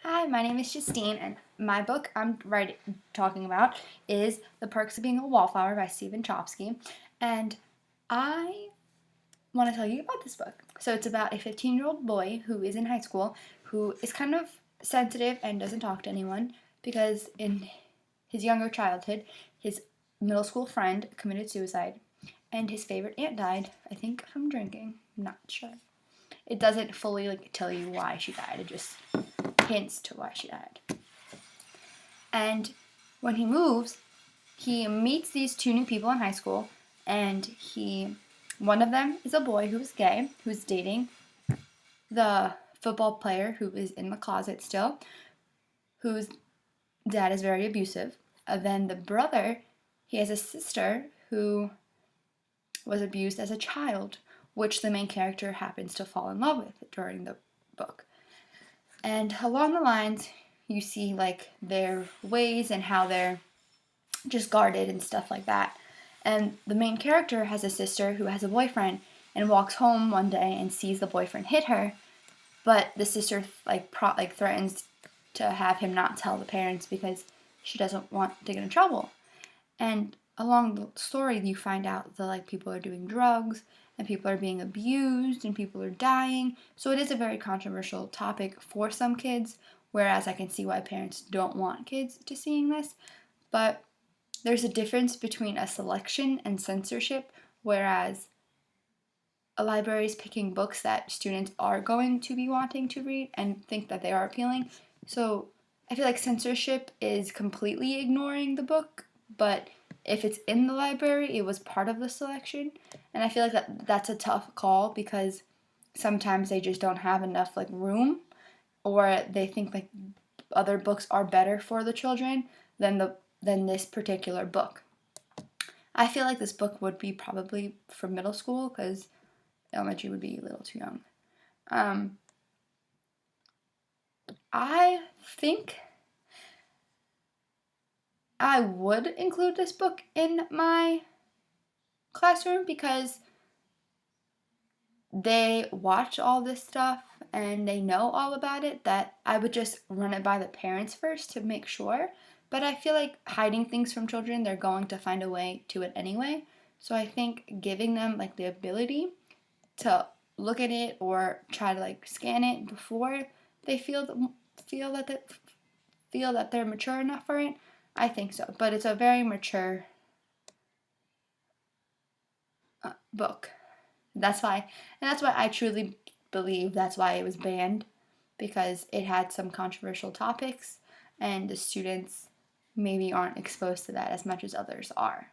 Hi, my name is Justine, and my book talking about is The Perks of Being a Wallflower by Stephen Chbosky. And I want to tell you about this book. So it's about a 15-year-old boy who is in high school who is kind of sensitive and doesn't talk to anyone because in his younger childhood, his middle school friend committed suicide and his favorite aunt died, I think from drinking. I'm not sure. It doesn't fully tell you why she died. It just hints to why she died. And when he moves, he meets these two new people in high school, and one of them is a boy who's gay, who's dating the football player who is in the closet still, whose dad is very abusive. And then the brother, he has a sister who was abused as a child, which the main character happens to fall in love with during the book. And along the lines, you see their ways and how they're just guarded and stuff like that. And the main character has a sister who has a boyfriend and walks home one day and sees the boyfriend hit her, but the sister threatens to have him not tell the parents because she doesn't want to get in trouble. And along the story, you find out that people are doing drugs and people are being abused and people are dying. So it is a very controversial topic for some kids, whereas I can see why parents don't want kids to seeing this. But there's a difference between a selection and censorship, whereas a library is picking books that students are going to be wanting to read and think that they are appealing. So I feel like censorship is completely ignoring the book, but if it's in the library, it was part of the selection. And I feel like that's a tough call because sometimes they just don't have enough room, or they think other books are better for the children than this particular book. I feel like this book would be probably for middle school because elementary would be a little too young. I think I would include this book in my classroom because they watch all this stuff and they know all about it, that I would just run it by the parents first to make sure. But I feel like hiding things from children, they're going to find a way to it anyway. So I think giving them the ability to look at it or try to scan it before they feel that they're mature enough for it, I think so. But it's a very mature book. That's why I truly believe that's why it was banned, because it had some controversial topics and the students maybe aren't exposed to that as much as others are.